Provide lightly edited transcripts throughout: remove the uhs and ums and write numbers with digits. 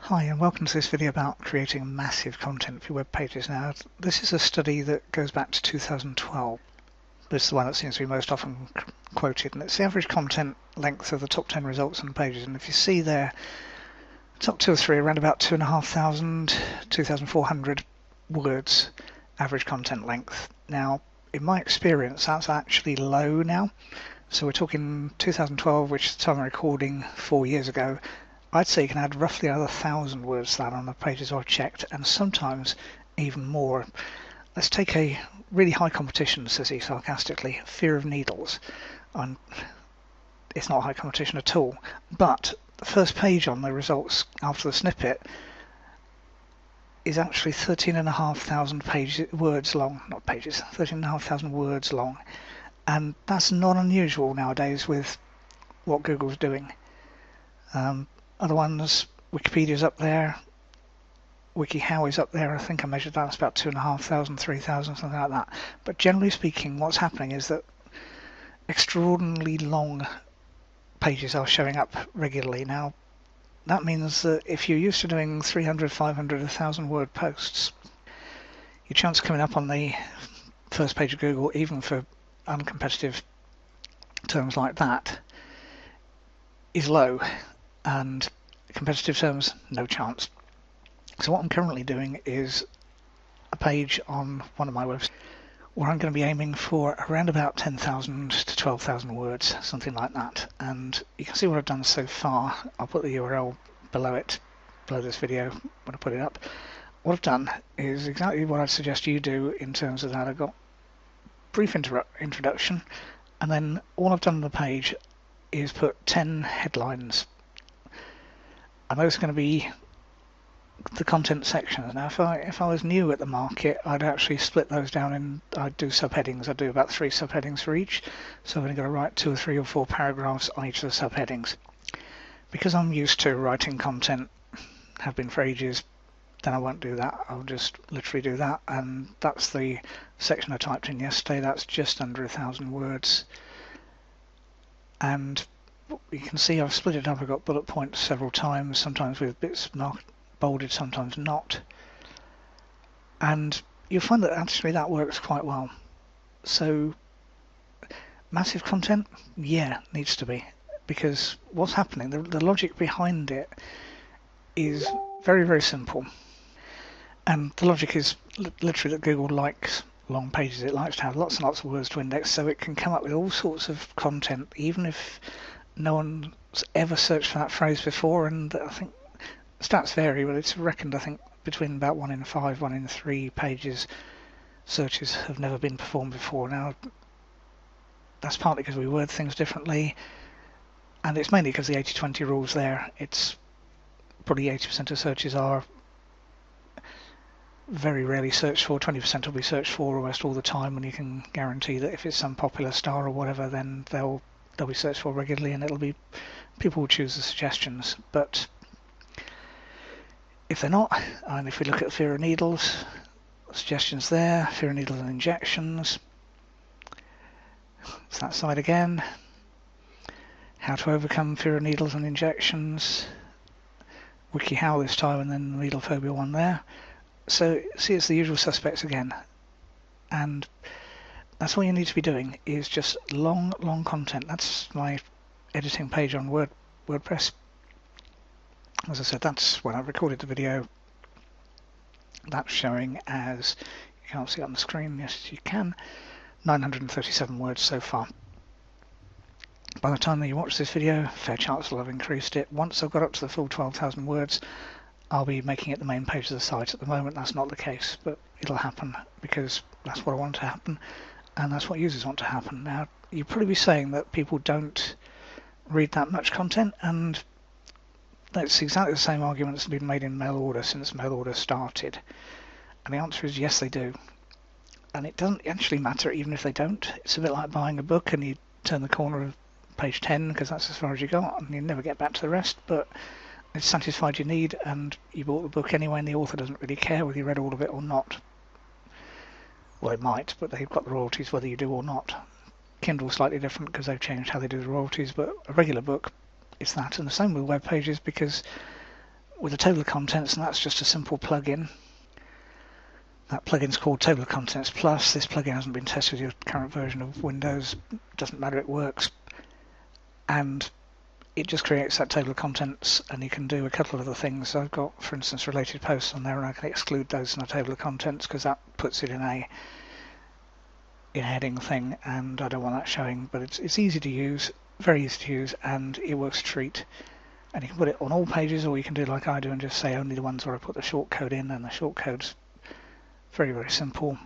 Hi and welcome to this video about creating massive content for your web pages. Now this is a study that goes back to 2012. This is the one that seems to be most often quoted, and it's the average content length of the top 10 results on pages. And if you see there, top 2 or 3 around about 2,500, 2,400 words average content length. Now in my experience that's actually low now. So we're talking 2012, which is the time I'm recording 4 years ago. I'd say you can add roughly another 1,000 words to that on the pages I've checked, and sometimes even more. Let's take a really high competition, says he sarcastically, fear of needles. It's not high competition at all, but the first page on the results after the snippet is actually 13,500 words long, not pages, 13,500 words long, and that's not unusual nowadays with what Google's doing. Other ones, Wikipedia's up there, WikiHow is up there, I think I measured that, it's about 2,500, 3,000, something like that. But generally speaking, what's happening is that extraordinarily long pages are showing up regularly. Now, that means that if you're used to doing 300, 500, 1,000 word posts, your chance of coming up on the first page of Google, even for uncompetitive terms like that, is low. And competitive terms, no chance. So what I'm currently doing is a page on one of my websites where I'm going to be aiming for around about 10,000 to 12,000 words, something like that. And you can see what I've done so far. I'll put the URL below it, below this video when I put it up. What I've done is exactly what I'd suggest you do in terms of that. I've got brief introduction, and then all I've done on the page is put 10 headlines. And those are going to be the content sections. Now if I was new at the market, I'd actually split those down and I'd do subheadings. I'd do about 3 subheadings for each, so I've only got to write 2 or 3 or 4 paragraphs on each of the subheadings. Because I'm used to writing content, have been for ages, then I won't do that. I'll just literally do that, and that's the section I typed in yesterday. That's just under 1,000 words, and you can see I've split it up. I've got bullet points several times, sometimes with bits marked bolded, sometimes not, and you'll find that actually that works quite well. So massive content, yeah, needs to be, because what's happening, the logic behind it is very, very simple, and the logic is literally that Google likes long pages. It likes to have lots and lots of words to index, so it can come up with all sorts of content even if no one's ever searched for that phrase before. And I think stats vary, but it's reckoned, I think, between about 1 in 5, 1 in 3 pages searches have never been performed before. Now, that's partly because we word things differently, and it's mainly because the 80-20 rule's there. It's probably 80% of searches are very rarely searched for, 20% will be searched for almost all the time, and you can guarantee that if it's some popular star or whatever, then they'll be searched for regularly, and it'll be, people will choose the suggestions. But if they're not, and if we look at fear of needles, suggestions there, fear of needles and injections, it's that side again, how to overcome fear of needles and injections, WikiHow this time, and then the needle phobia one there. So see, it's the usual suspects again, and that's all you need to be doing, is just long content. That's my editing page on WordPress. As I said, that's when I recorded the video. That's showing as, you can't see it on the screen, yes you can, 937 words so far. By the time that you watch this video, fair chance will have increased it. Once I've got up to the full 12,000 words, I'll be making it the main page of the site. At the moment that's not the case, but it'll happen because that's what I want to happen, and that's what users want to happen. Now, you'll probably be saying that people don't read that much content, and that's exactly the same argument that's been made in mail order since mail order started. And the answer is yes, they do. And it doesn't actually matter even if they don't. It's a bit like buying a book and you turn the corner of page 10 because that's as far as you got, and you never get back to the rest, but it's satisfied your need and you bought the book anyway, and the author doesn't really care whether you read all of it or not. Well, they might, but they've got the royalties whether you do or not. Kindle's slightly different because they've changed how they do the royalties, but a regular book is that. And the same with web pages, because with a table of contents, and that's just a simple plugin. That plugin's called Table of Contents Plus. This plugin hasn't been tested with your current version of Windows. Doesn't matter, it works. And it just creates that table of contents, and you can do a couple of other things. I've got, for instance, related posts on there, and I can exclude those in the table of contents because that puts it in a heading thing, and I don't want that showing. But it's easy to use, very easy to use, and it works a treat. And you can put it on all pages, or you can do like I do and just say only the ones where I put the shortcode in, and the shortcode's very, very simple.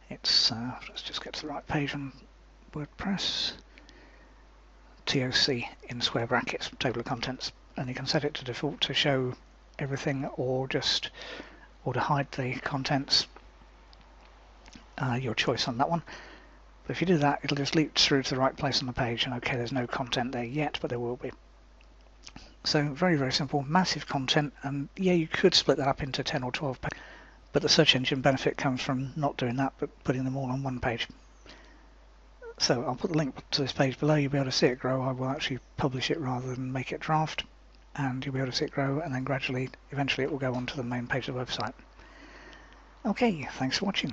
It's let's just get to the right page on WordPress. TOC in square brackets, table of contents, and you can set it to default to show everything, or to hide the contents. Your choice on that one. But if you do that, it'll just leap through to the right place on the page, and okay, there's no content there yet, but there will be. So very, very simple, massive content, and yeah, you could split that up into 10 or 12 pages, but the search engine benefit comes from not doing that, but putting them all on one page. So I'll put the link to this page below. You'll be able to see it grow. I will actually publish it rather than make it draft, and you'll be able to see it grow, and then gradually, eventually it will go onto the main page of the website. Okay, thanks for watching.